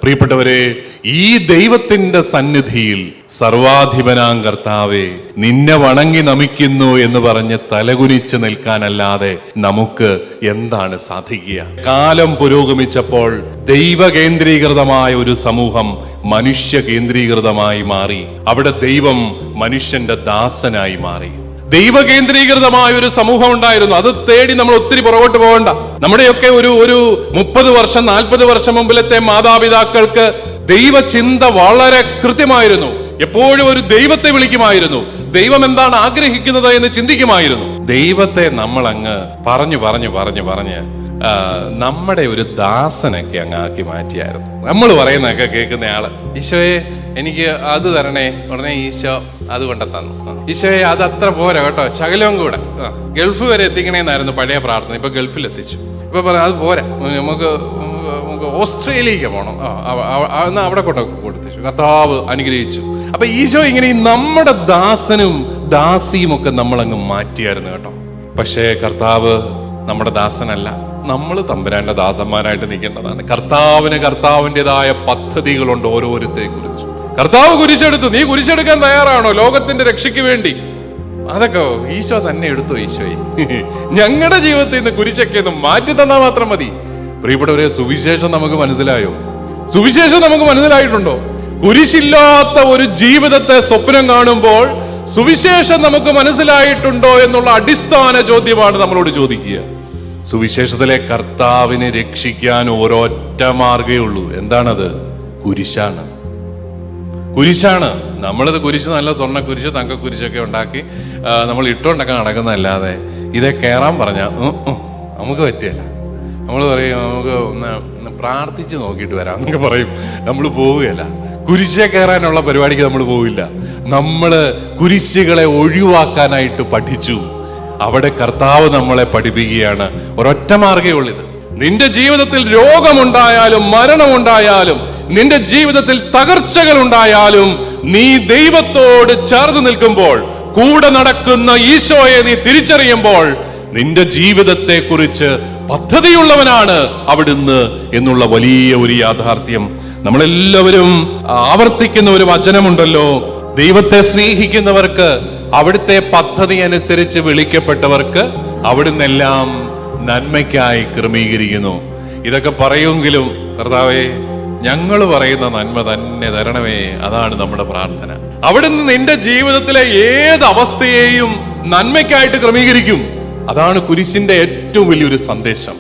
പ്രിയപ്പെട്ടവരെ, ഈ ദൈവത്തിന്റെ സന്നിധിയിൽ സർവാധിപനാം കർത്താവേ, നിന്നെ വണങ്ങി നമിക്കുന്നു എന്ന് പറഞ്ഞ് തലകുനിച്ച് നിൽക്കാനല്ലാതെ നമുക്ക് എന്താണ് സാധിക്കുക? കാലം പുരോഗമിച്ചപ്പോൾ ദൈവകേന്ദ്രീകൃതമായ ഒരു സമൂഹം മനുഷ്യ കേന്ദ്രീകൃതമായി മാറി. അവിടെ ദൈവം മനുഷ്യന്റെ ദാസനായി മാറി. ദൈവകേന്ദ്രീകൃതമായ ഒരു സമൂഹം ഉണ്ടായിരുന്നു. അത് തേടി നമ്മൾ ഒത്തിരി പുറകോട്ട് പോകണ്ട. നമ്മുടെയൊക്കെ ഒരു 30 വർഷം 40 വർഷം മുമ്പിലത്തെ മാതാപിതാക്കൾക്ക് ദൈവചിന്ത വളരെ കൃത്യമായിരുന്നു. എപ്പോഴും ഒരു ദൈവത്തെ വിളിക്കുമായിരുന്നു. ദൈവം എന്താണ് ആഗ്രഹിക്കുന്നത് എന്ന് ചിന്തിക്കുമായിരുന്നു. ദൈവത്തെ നമ്മൾ അങ്ങ് പറഞ്ഞ് നമ്മുടെ ഒരു ദാസനൊക്കെ അങ്ങ് ആക്കി മാറ്റിയായിരുന്നു. നമ്മൾ പറയുന്നതൊക്കെ കേൾക്കുന്ന ആള്, ഈശോയെ എനിക്ക് അത് തരണേ, ഉടനെ ഈശോ അതുകൊണ്ട് തന്നു. ഈശോയെ അത് അത്ര പോരാ കേട്ടോ, ശകലവും കൂടെ ഗൾഫ് വരെ എത്തിക്കണേന്നായിരുന്നു പഴയ പ്രാർത്ഥന. ഇപ്പൊ ഗൾഫിൽ എത്തിച്ചു. ഇപ്പൊ പറയാം അത് പോരാ, നമുക്ക് ഓസ്ട്രേലിയക്ക് പോകണം, എന്നാ അവിടെ കൊടുത്തിച്ചു. കർത്താവ് അനുഗ്രഹിച്ചു. അപ്പൊ ഈശോ ഇങ്ങനെ നമ്മുടെ ദാസനും ദാസിയും ഒക്കെ നമ്മളങ്ങ് മാറ്റിയായിരുന്നു കേട്ടോ. പക്ഷേ കർത്താവ് നമ്മുടെ ദാസനല്ല, നമ്മൾ തമ്പുരാന്റെ ദാസന്മാരായിട്ട് നിൽക്കേണ്ടതാണ്. കർത്താവിൻ്റെതായ പദ്ധതികളുണ്ട് ഓരോരുത്തരെ കുറിച്ച്. കർത്താവ് കുരിശെടുത്തു. നീ കുരിശെടുക്കാൻ തയ്യാറാണോ ലോകത്തിന്റെ രക്ഷയ്ക്ക് വേണ്ടി? അതൊക്കെ ഈശോ തന്നെ എടുത്തു. ഈശോയെ ഞങ്ങളുടെ ജീവിതത്തിൽ നിന്ന് കുരിശൊക്കെ ഒന്ന് മാറ്റി തന്നാൽ മാത്രം മതി. പ്രിയപ്പെട്ടവരെ, സുവിശേഷം നമുക്ക് മനസ്സിലായോ? സുവിശേഷം നമുക്ക് മനസ്സിലായിട്ടുണ്ടോ? കുരിശില്ലാത്ത ഒരു ജീവിതത്തെ സ്വപ്നം കാണുമ്പോൾ സുവിശേഷം നമുക്ക് മനസ്സിലായിട്ടുണ്ടോ എന്നുള്ള അടിസ്ഥാന ചോദ്യമാണ് നമ്മളോട് ചോദിക്കുക. സുവിശേഷത്തിലെ കർത്താവിനെ രക്ഷിക്കാൻ ഒരൊറ്റ മാർഗ്ഗമേ ഉള്ളൂ. എന്താണത്? കുരിശാണ്. കുരിശാണ്. നമ്മളത് കുരിശ് നല്ല സ്വർണ്ണ കുരിശ്, തങ്ക കുരിശൊക്കെ ഉണ്ടാക്കി നമ്മൾ ഇട്ടുകൊണ്ടൊക്കെ നടക്കുന്നതല്ലാതെ ഇതേ കയറാൻ പറഞ്ഞാൽ നമുക്ക് പറ്റിയല്ല. നമ്മൾ പറയും നമുക്ക് ഒന്ന് പ്രാർത്ഥിച്ച് നോക്കിയിട്ട് വരാം എന്നൊക്കെ പറയും. നമ്മൾ പോവുകയല്ല. കുരിശെ കയറാനുള്ള പരിപാടിക്ക് നമ്മൾ പോവില്ല. നമ്മൾ കുരിശുകളെ ഒഴിവാക്കാനായിട്ട് പഠിച്ചു. അവിടെ കർത്താവ് നമ്മളെ പഠിപ്പിക്കുകയാണ് ഒരൊറ്റ മാർഗ്ഗമേ ഉള്ളത്. നിന്റെ ജീവിതത്തിൽ രോഗമുണ്ടായാലും മരണമുണ്ടായാലും നിന്റെ ജീവിതത്തിൽ തകർച്ചകൾ ഉണ്ടായാലും നീ ദൈവത്തോട് ചേർന്ന് നിൽക്കുമ്പോൾ, കൂടെ നടക്കുന്ന ഈശോയെ നീ തിരിച്ചറിയുമ്പോൾ നിന്റെ ജീവിതത്തെ കുറിച്ച് പദ്ധതിയുള്ളവനാണ് അവിടുന്ന് എന്നുള്ള വലിയ ഒരു യാഥാർത്ഥ്യം നമ്മളെല്ലാവരും ആവർത്തിക്കുന്ന ഒരു വചനമുണ്ടല്ലോ. ദൈവത്തെ സ്നേഹിക്കുന്നവർക്ക്, അവിടുത്തെ പദ്ധതി അനുസരിച്ച് വിളിക്കപ്പെട്ടവർക്ക് അവിടുന്നെല്ലാം നന്മയ്ക്കായി ക്രമീകരിക്കുന്നു. ഇതൊക്കെ പറയുമെങ്കിലും കർത്താവേ, ഞങ്ങൾ പറയുന്ന നന്മ തന്നെ തരണമേ. അതാണ് നമ്മുടെ പ്രാർത്ഥന. അവിടുന്ന് നിന്റെ ജീവിതത്തിലെ ഏത് അവസ്ഥയെയും നന്മയ്ക്കായിട്ട് ക്രമീകരിക്കും. അതാണ് കുരിശിന്റെ ഏറ്റവും വലിയൊരു സന്ദേശം.